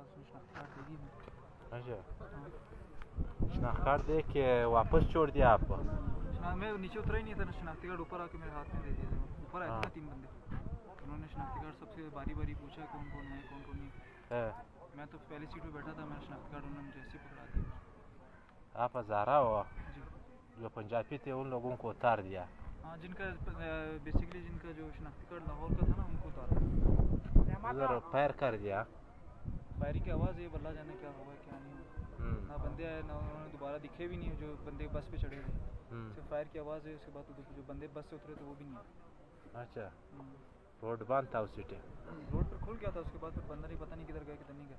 शनाख्ती card देगी मैं। अच्छा, शनाख्ती कार्ड दे के वापस छोड़ दिया आपको? मैं नीचे उतरा ही नहीं था, शनाख्ती कार्ड ऊपर आके मेरे हाथ में दे दिया था। ऊपर आए थे ना 3 बंदे, उन्होंने शनाख्ती कार्ड सबसे बारी बारी पूछा कौन कौन है कौन कौन नहीं। मैं तो पहली सीट पे बैठा था, मेरा शनाख्ती कार्ड उन्होंने मुझे ऐसे पकड़ा दिया। आप हज़ारा हो जी, जो पंजाबी थे उन लोगों को उतार दिया? हाँ, जिनका बेसिकली जिनका जो शनाख्ती कार्ड लाहौर का था ना उनको उतारा। उधर फायर कर दिया? फायरिंग की आवाज़, ये बल्ला जाने क्या हुआ क्या नहीं हुआ। ना बंदे आए ना उन्होंने दोबारा दिखे भी नहीं, जो बंदे बस पे चढ़े थे। सिर्फ फायर की आवाज़ है, उसके बाद जो बंदे बस से उतरे थे वो भी नहीं आए। अच्छा, रोड बंद था उस सीटे? रोड पर खुल गया था, उसके बाद फिर बंदा नहीं, पता नहीं किधर गया किधर नहीं गया।